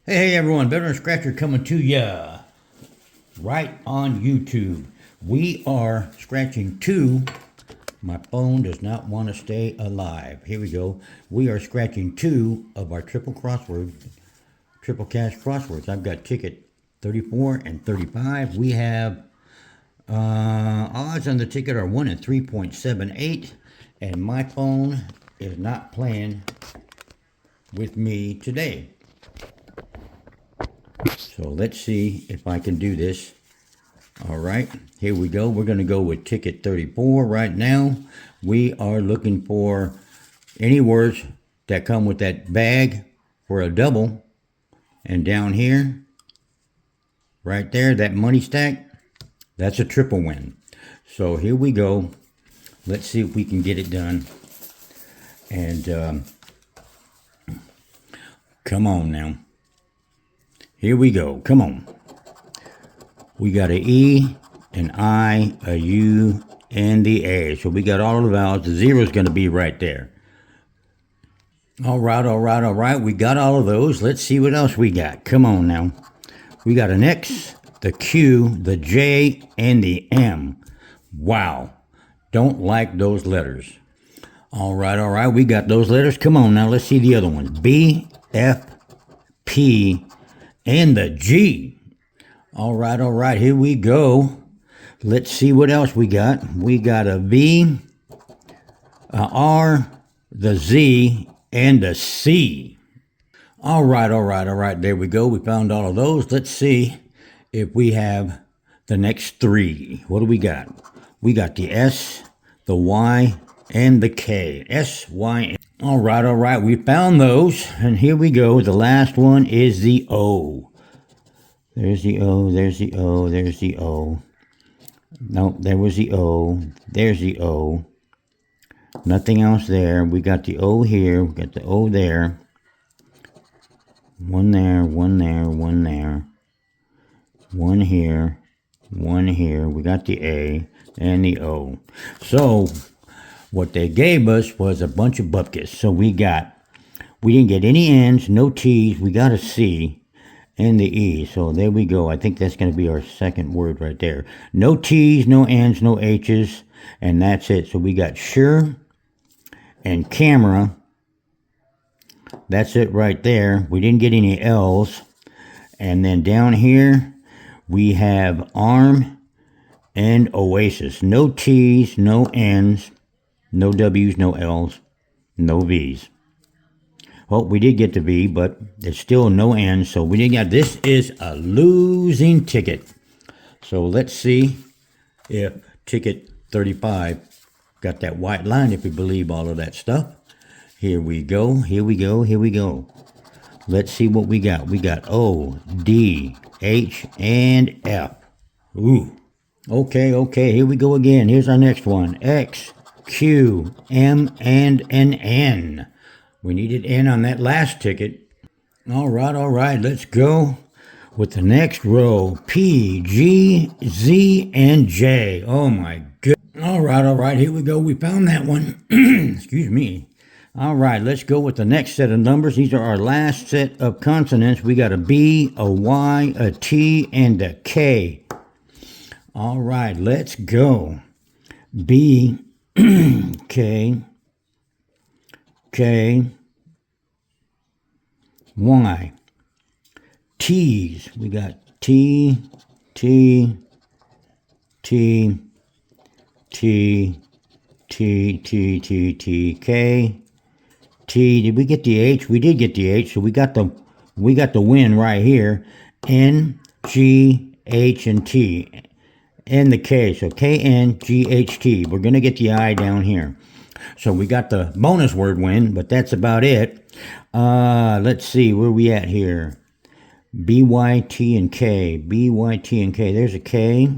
Hey everyone, Veteran Scratcher coming to ya right on YouTube. We are scratching two. My phone does not want to stay alive. Here we go. We are scratching two of our triple cash crosswords. I've got ticket 34 and 35. We have odds on the ticket are 1 in 3.78, and my phone is not playing with me today. So let's see if I can do this. All right, here we go. We're going to go with ticket 34 right now. We are looking for any words that come with that bag for a double. And down here, right there, that money stack, that's a triple win. So here we go. Let's see if we can get it done. And come on now. Here we go. Come on. We got an E, an I, a U, and the A. So we got all of the vowels. The zero is going to be right there. All right. We got all of those. Let's see what else we got. Come on now. We got an X, the Q, the J, and the M. Wow. Don't like those letters. All right. We got those letters. Come on now. Let's see the other ones. B, F, P, and the G. All right. Here we go. Let's see what else we got. We got a V, a R, the Z, and a C. All right. There we go. We found all of those. Let's see if we have the next three. What do we got? We got the S, the Y, and the K. S, Y, and... All right. We found those. And here we go. The last one is the O. There's the O. There's the O. There's the O. No, there was the O. There's the O. Nothing else there. We got the O here. We got the O there. One there. One there. One there. One here. One here. We got the A and the O. So what they gave us was a bunch of bupkis. So we didn't get any N's, no T's. We got a C and the E. So there we go. I think that's going to be our second word right there. No T's, no N's, no H's, and that's it. So we got sure and camera. That's it right there. We didn't get any L's. And then down here, we have arm and oasis. No T's, no N's. No W's, no L's, no V's. Well, we did get the V, but there's still no N, so we didn't get... This is a losing ticket. So let's see if ticket 35 got that white line, if you believe all of that stuff. Here we go. Let's see what we got. We got O, D, H, and F. Ooh. Okay, here we go again. Here's our next one. X, Q, M, and an N. We needed N on that last ticket. All right. Let's go with the next row. P, G, Z, and J. Oh my goodness. All right. Here we go. We found that one. Excuse me. All right. Let's go with the next set of numbers. These are our last set of consonants. We got a B, a Y, a T, and a K. All right. Let's go. B, K, Y, T's. We got T, T, T, T, T, T, T, T, K, T. Did we get the H? We did get the H, so we got the win right here. N, G, H, and T. And the K, so K-N-G-H-T. We're going to get the I down here. So we got the bonus word win, but that's about it. Let's see, where are we at here? B-Y-T and K. B-Y-T and K. There's a K.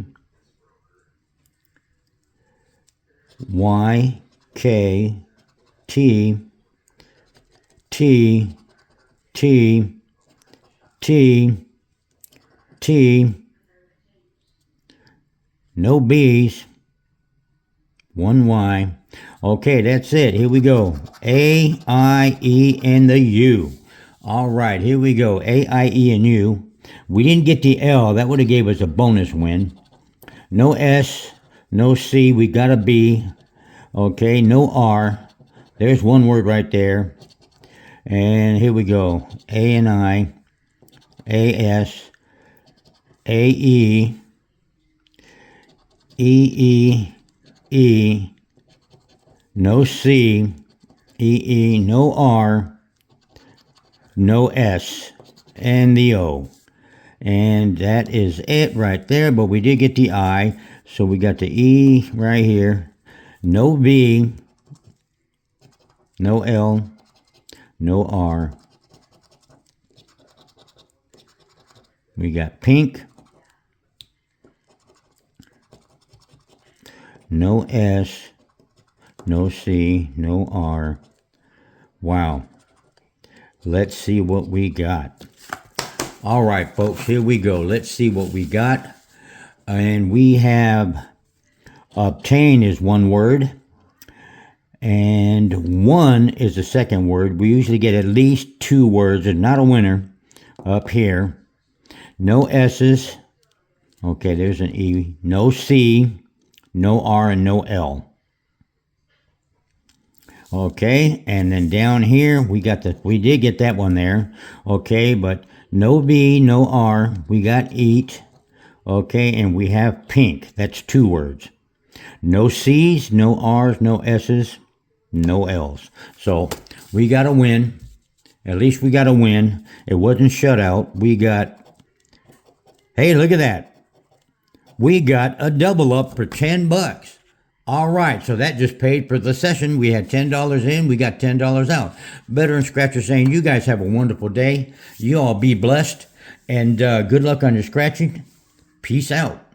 Y, K, T, T, T, T, T. No B's. One Y. Okay, that's it. Here we go. A, I, E, and the U. All right, here we go. A, I, E, and U. We didn't get the L. That would have gave us a bonus win. No S, no C. We got a B. Okay, no R. There's one word right there. And here we go. A and I, A, S, A, E, E, E, E, no C, E, E, no R, no S, and the O. And that is it right there, but we did get the I, so we got the E right here, no B, no L, no R. We got pink, no S, no C, no R. Wow. Let's see what we got. All right, folks, here we go. Let's see what we got. And we have obtain is one word. And one is the second word. We usually get at least two words. It's not a winner up here. No S's. Okay, there's an E. No C, no R, and no L. Okay, and then down here we did get that one there. Okay, but no B, no R. We got eat. Okay, and we have pink. That's two words. No C's, no R's, no S's, no L's. So we got a win. At least we got a win. It wasn't shutout. We got, hey, look at that. We got a double up for $10. All right, so that just paid for the session. We had $10 in, we got $10 out. Better and Scratcher saying, you guys have a wonderful day. You all be blessed, and good luck on your scratching. Peace out.